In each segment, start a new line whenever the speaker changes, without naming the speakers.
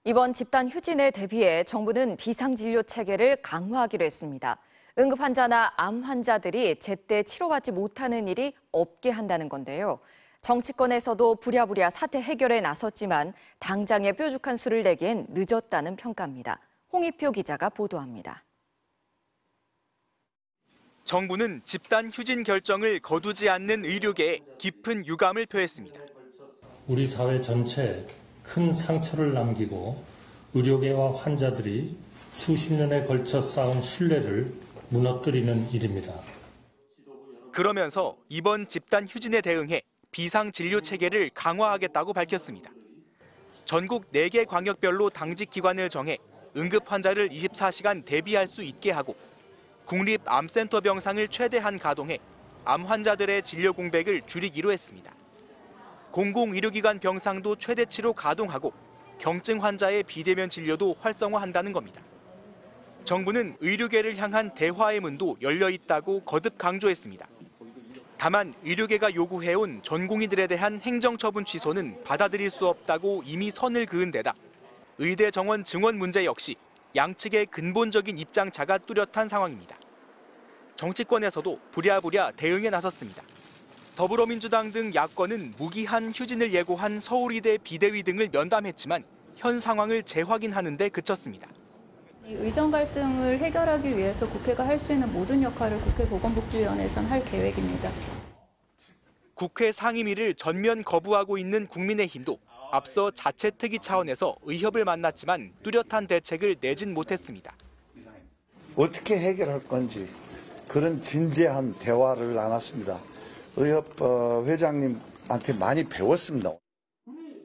이번 집단 휴진에 대비해 정부는 비상진료 체계를 강화하기로 했습니다. 응급 환자나 암 환자들이 제때 치료받지 못하는 일이 없게 한다는 건데요. 정치권에서도 부랴부랴 사태 해결에 나섰지만 당장의 뾰족한 수를 내기엔 늦었다는 평가입니다. 홍익표 기자가 보도합니다.
정부는 집단 휴진 결정을 거두지 않는 의료계에 깊은 유감을 표했습니다.
우리 사회 전체에 큰 상처를 남기고 의료계와 환자들이 수십 년에 걸쳐 쌓은 신뢰를 무너뜨리는 일입니다.
그러면서 이번 집단 휴진에 대응해 비상진료 체계를 강화하겠다고 밝혔습니다. 전국 4개 광역별로 당직 기관을 정해 응급 환자를 24시간 대비할 수 있게 하고 국립암센터 병상을 최대한 가동해 암 환자들의 진료 공백을 줄이기로 했습니다. 공공의료기관 병상도 최대치로 가동하고 경증 환자의 비대면 진료도 활성화한다는 겁니다. 정부는 의료계를 향한 대화의 문도 열려 있다고 거듭 강조했습니다. 다만 의료계가 요구해온 전공의들에 대한 행정처분 취소는 받아들일 수 없다고 이미 선을 그은 데다 의대 정원 증원 문제 역시 양측의 근본적인 입장차가 뚜렷한 상황입니다. 정치권에서도 부랴부랴 대응에 나섰습니다. 더불어민주당 등 야권은 무기한 휴진을 예고한 서울의대 비대위 등을 면담했지만 현 상황을 재확인하는 데 그쳤습니다.
의정 갈등을 해결하기 위해서 국회가 할 수 있는 모든 역할을 국회 보건복지위원회에서는 할 계획입니다.
국회 상임위를 전면 거부하고 있는 국민의힘도 앞서 자체특위 차원에서 의협을 만났지만 뚜렷한 대책을 내진 못했습니다.
어떻게 해결할 건지 그런 진지한 대화를 나눴습니다. 의협 회장님한테 많이 배웠습니다.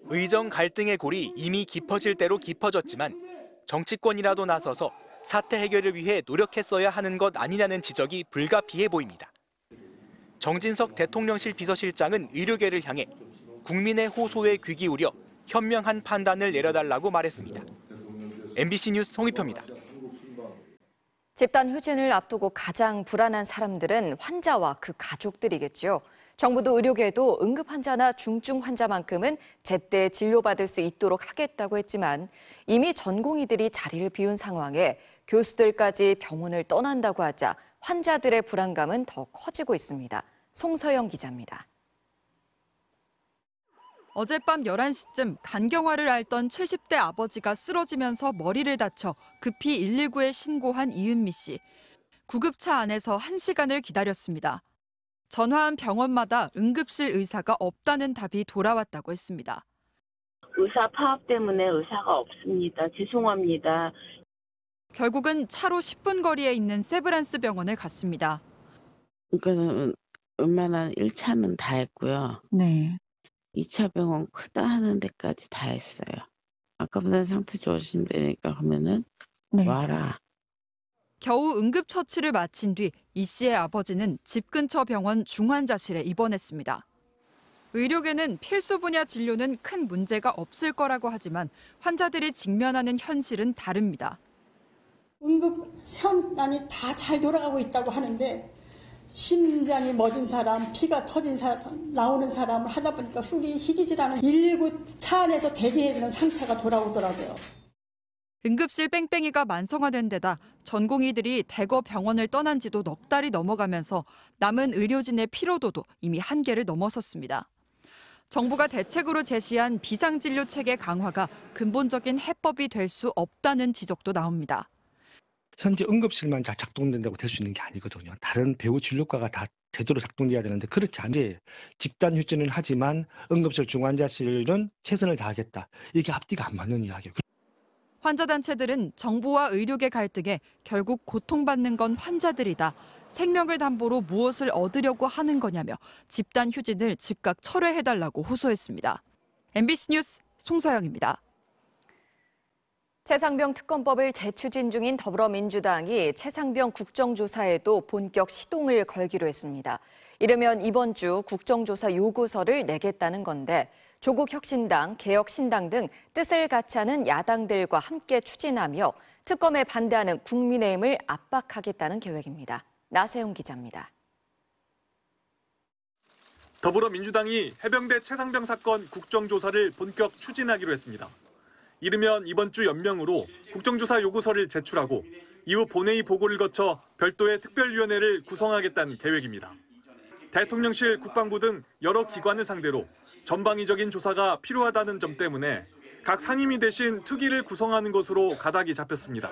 의정 갈등의 골이 이미 깊어질 대로 깊어졌지만 정치권이라도 나서서 사태 해결을 위해 노력했어야 하는 것 아니냐는 지적이 불가피해 보입니다. 정진석 대통령실 비서실장은 의료계를 향해 국민의 호소에 귀 기울여 현명한 판단을 내려달라고 말했습니다. MBC 뉴스 홍익표입니다.
집단 휴진을 앞두고 가장 불안한 사람들은 환자와 그 가족들이겠죠. 정부도 의료계도 응급 환자나 중증 환자만큼은 제때 진료받을 수 있도록 하겠다고 했지만 이미 전공의들이 자리를 비운 상황에 교수들까지 병원을 떠난다고 하자 환자들의 불안감은 더 커지고 있습니다. 송서영 기자입니다.
어젯밤 11시쯤 간경화를 앓던 70대 아버지가 쓰러지면서 머리를 다쳐 급히 119에 신고한 이은미 씨. 구급차 안에서 1시간을 기다렸습니다. 전화한 병원마다 응급실 의사가 없다는 답이 돌아왔다고 했습니다.
의사 파업 때문에 의사가 없습니다. 죄송합니다.
결국은 차로 10분 거리에 있는 세브란스 병원을 갔습니다.
그러니까 웬만한 1차는 다 했고요.
네.
2차 병원 크다 하는 데까지 다 했어요. 아까보다 상태 좋아지신다니까 하면은 와라.
겨우 응급처치를 마친 뒤 이 씨의 아버지는 집 근처 병원 중환자실에 입원했습니다. 의료계는 필수 분야 진료는 큰 문제가 없을 거라고 하지만 환자들이 직면하는 현실은 다릅니다.
응급 상황이 다 잘 돌아가고 있다고 하는데 심장이 멎은 사람, 피가 터진 사람, 나오는 사람을 하다 보니까 희귀질환은 119 차 안에서 대기해야 되는 상태가 돌아오더라고요.
응급실 뺑뺑이가 만성화된 데다 전공의들이 대거 병원을 떠난 지도 넉 달이 넘어가면서 남은 의료진의 피로도도 이미 한계를 넘어섰습니다. 정부가 대책으로 제시한 비상진료 체계 강화가 근본적인 해법이 될 수 없다는 지적도 나옵니다.
현재 응급실만 작동된다고 될 수 있는 게 아니거든요. 다른 배후 진료과가 다 제대로 작동돼야 되는데 그렇지 않게 집단 휴진을 하지만 응급실 중환자실은 최선을 다하겠다. 이게 앞뒤가 안 맞는 이야기예요.
환자단체들은 정부와 의료계 갈등에 결국 고통받는 건 환자들이다. 생명을 담보로 무엇을 얻으려고 하는 거냐며 집단 휴진을 즉각 철회해달라고 호소했습니다. MBC 뉴스 송서영입니다.
최상병 특검법을 재추진 중인 더불어민주당이 최상병 국정조사에도 본격 시동을 걸기로 했습니다. 이르면 이번 주 국정조사 요구서를 내겠다는 건데 조국 혁신당, 개혁신당 등 뜻을 같이 하는 야당들과 함께 추진하며 특검에 반대하는 국민의힘을 압박하겠다는 계획입니다. 나세용 기자입니다.
더불어민주당이 해병대 최상병 사건 국정조사를 본격 추진하기로 했습니다. 이르면 이번 주 연명으로 국정조사 요구서를 제출하고 이후 본회의 보고를 거쳐 별도의 특별위원회를 구성하겠다는 계획입니다. 대통령실, 국방부 등 여러 기관을 상대로 전방위적인 조사가 필요하다는 점 때문에 각 상임위 대신 특위를 구성하는 것으로 가닥이 잡혔습니다.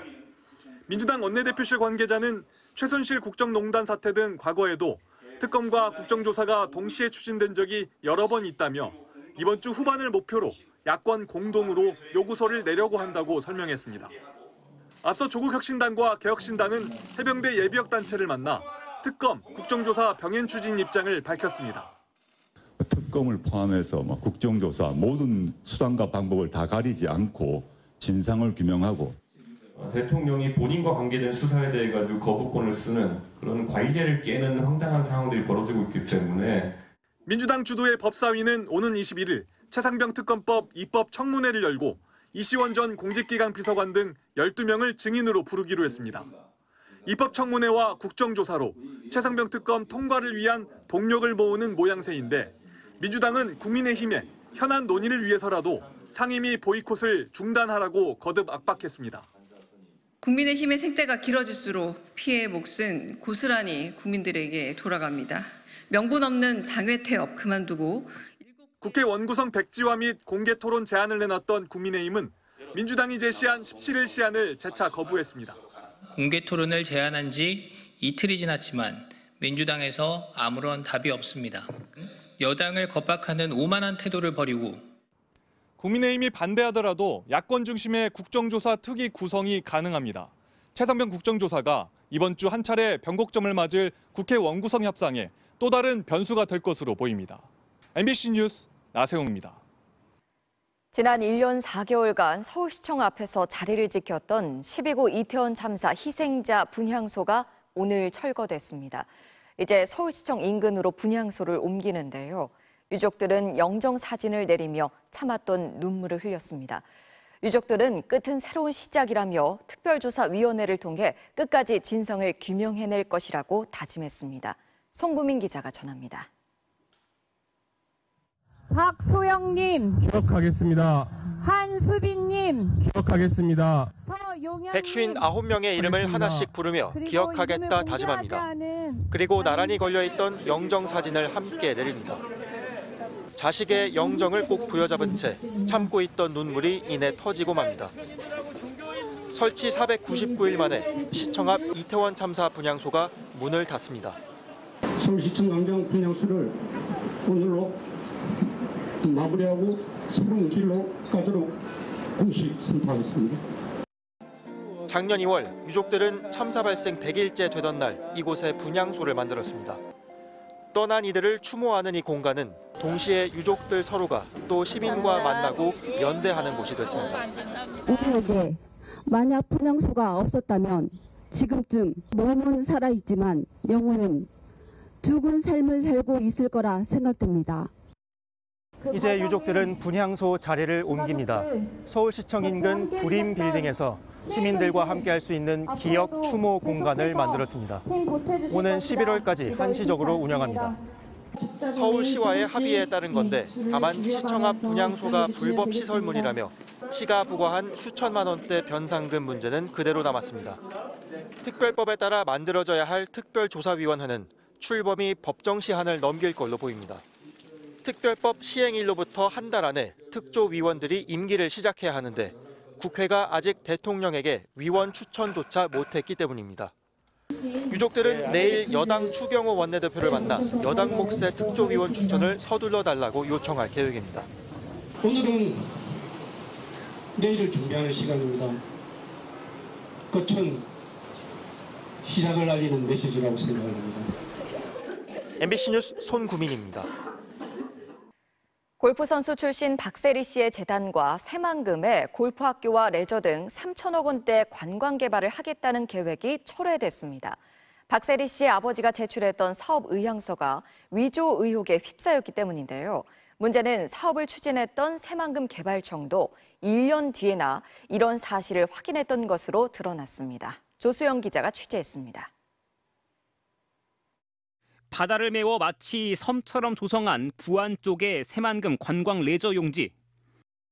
민주당 원내대표실 관계자는 최순실 국정농단 사태 등 과거에도 특검과 국정조사가 동시에 추진된 적이 여러 번 있다며 이번 주 후반을 목표로 야권 공동으로 요구서를 내려고 한다고 설명했습니다. 앞서 조국혁신당과 개혁신당은 해병대 예비역단체를 만나 특검, 국정조사 병행 추진 입장을 밝혔습니다.
특검을 포함해서 국정조사 모든 수단과 방법을 다 가리지 않고 진상을 규명하고
대통령이 본인과 관계된 수사에 대해 가지고 거부권을 쓰는 그런 관례를 깨는 황당한 상황들이 벌어지고 있기 때문에
민주당 주도의 법사위는 오는 21일 최상병 특검법 입법 청문회를 열고 이시원 전 공직기강 비서관 등 12명을 증인으로 부르기로 했습니다. 입법 청문회와 국정조사로 최상병 특검 통과를 위한 동력을 모으는 모양새인데 민주당은 국민의힘에 현안 논의를 위해서라도 상임위 보이콧을 중단하라고 거듭 압박했습니다.
국민의힘의 생태가 길어질수록 피해의 몫은 고스란히 국민들에게 돌아갑니다. 명분 없는 장외 태업 그만두고
국회 원구성 백지화 및 공개 토론 제안을 내놨던 국민의힘은 민주당이 제시한 17일 시한을 재차 거부했습니다.
공개 토론을 제안한 지 이틀이 지났지만 민주당에서 아무런 답이 없습니다. 여당을 겁박하는 오만한 태도를 버리고
국민의힘이 반대하더라도 야권 중심의 국정조사 특위 구성이 가능합니다. 최상병 국정조사가 이번 주 한 차례 변곡점을 맞을 국회 원구성 협상에 또 다른 변수가 될 것으로 보입니다. MBC 뉴스 나세홍입니다.
지난 1년 4개월간 서울시청 앞에서 자리를 지켰던 12구 이태원 참사 희생자 분향소가 오늘 철거됐습니다. 이제 서울시청 인근으로 분향소를 옮기는데요. 유족들은 영정 사진을 내리며 참았던 눈물을 흘렸습니다. 유족들은 끝은 새로운 시작이라며 특별조사위원회를 통해 끝까지 진상을 규명해낼 것이라고 다짐했습니다. 송구민 기자가 전합니다.
박소영님
기억하겠습니다.
한수빈님
기억하겠습니다.
159명의 이름을 하나씩 부르며 기억하겠다 다짐합니다. 그리고 나란히 걸려있던 영정 사진을 함께 내립니다. 자식의 영정을 꼭 부여잡은 채 참고 있던 눈물이 이내 터지고 맙니다. 설치 499일 만에 시청 앞 이태원 참사 분향소가 문을 닫습니다.
서울시청 영정 분향소를 오늘로 마무리하고 새로운 길로 가도록 공식 선포하겠습니다.
작년 2월 유족들은 참사 발생 100일째 되던 날 이곳에 분향소를 만들었습니다. 떠난 이들을 추모하는 이 공간은 동시에 유족들 서로가 또 시민과 만나고 연대하는 곳이 됐습니다.
우리에게 만약 분향소가 없었다면 지금쯤 몸은 살아있지만 영혼은 죽은 삶을 살고 있을 거라 생각됩니다.
이제 유족들은 분향소 자리를 옮깁니다. 서울시청 인근 구림 빌딩에서 시민들과 함께할 수 있는 기억 추모 공간을 만들었습니다. 오는 11월까지 한시적으로 운영합니다. 서울시와의 합의에 따른 건데 다만 시청 앞 분향소가 불법 시설물이라며 시가 부과한 수천만 원대 변상금 문제는 그대로 남았습니다. 특별법에 따라 만들어져야 할 특별조사위원회는 출범이 법정 시한을 넘길 걸로 보입니다. 특별법 시행일로부터 한 달 안에 특조위원들이 임기를 시작해야 하는데 국회가 아직 대통령에게 위원 추천조차 못했기 때문입니다. 유족들은 내일 여당 추경호 원내대표를 만나 여당 몫의 특조위원 추천을 서둘러 달라고 요청할 계획입니다.
오늘은 내일을 준비하는 시간입니다. 거친 시작을 알리는 메시지라고 생각합니다.
MBC 뉴스 손구민입니다.
골프 선수 출신 박세리 씨의 재단과 새만금에 골프학교와 레저 등 3천억 원대 관광 개발을 하겠다는 계획이 철회됐습니다. 박세리 씨의 아버지가 제출했던 사업 의향서가 위조 의혹에 휩싸였기 때문인데요. 문제는 사업을 추진했던 새만금 개발청도 1년 뒤에나 이런 사실을 확인했던 것으로 드러났습니다. 조수영 기자가 취재했습니다.
바다를 메워 마치 섬처럼 조성한 부안 쪽의 새만금 관광 레저 용지.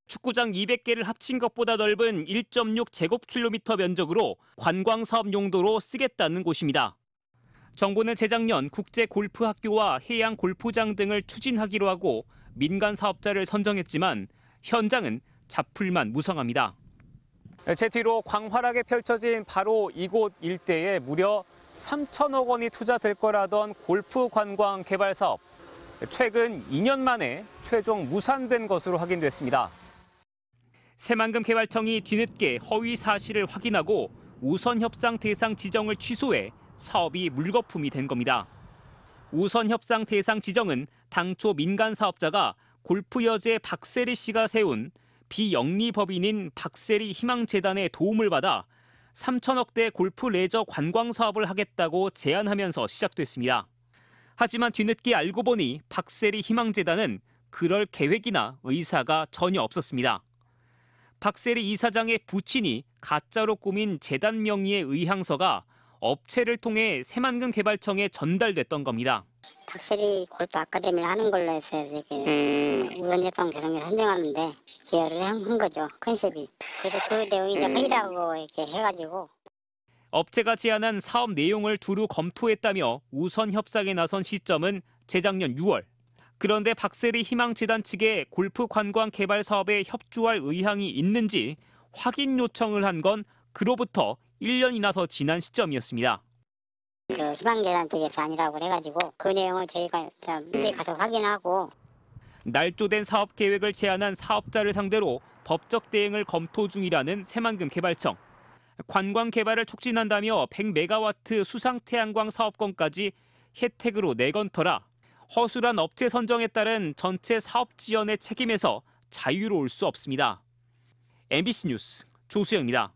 축구장 200개를 합친 것보다 넓은 1.6제곱킬로미터 면적으로 관광사업 용도로 쓰겠다는 곳입니다. 정부는 재작년 국제골프학교와 해양골프장 등을 추진하기로 하고 민간 사업자를 선정했지만 현장은 잡풀만 무성합니다. 제 뒤로 광활하게 펼쳐진 바로 이곳 일대에 무려 3천억 원이 투자될 거라던 골프 관광 개발 사업. 최근 2년 만에 최종 무산된 것으로 확인됐습니다. 새만금 개발청이 뒤늦게 허위 사실을 확인하고 우선 협상 대상 지정을 취소해 사업이 물거품이 된 겁니다. 우선 협상 대상 지정은 당초 민간 사업자가 골프 여제 박세리 씨가 세운 비영리 법인인 박세리 희망재단의 도움을 받아 3천억대 골프 레저 관광 사업을 하겠다고 제안하면서 시작됐습니다. 하지만 뒤늦게 알고 보니 박세리 희망재단은 그럴 계획이나 의사가 전혀 없었습니다. 박세리 이사장의 부친이 가짜로 꾸민 재단 명의의 의향서가 업체를 통해 새만금 개발청에 전달됐던 겁니다.
박세리 골프 아카데미를 하는 걸로 해서 이렇게 우선협상 대상을 선정하는데 기여를 한 거죠. 컨셉이. 그래서 그 내용이 이제 회의라고 이렇게 해가지고.
업체가 제안한 사업 내용을 두루 검토했다며 우선 협상에 나선 시점은 재작년 6월. 그런데 박세리 희망재단 측에 골프 관광 개발 사업에 협조할 의향이 있는지 확인 요청을 한 건 그로부터 1년이나 더 지난 시점이었습니다.
그 희망재단 측에서 아니라고 해가지고 그 내용을 저희가 미리 가서 확인하고.
날조된 사업 계획을 제안한 사업자를 상대로 법적 대응을 검토 중이라는 새만금 개발청. 관광 개발을 촉진한다며 100메가와트 수상 태양광 사업권까지 혜택으로 내건 터라 허술한 업체 선정에 따른 전체 사업 지연의 책임에서 자유로울 수 없습니다. MBC 뉴스 조수영입니다.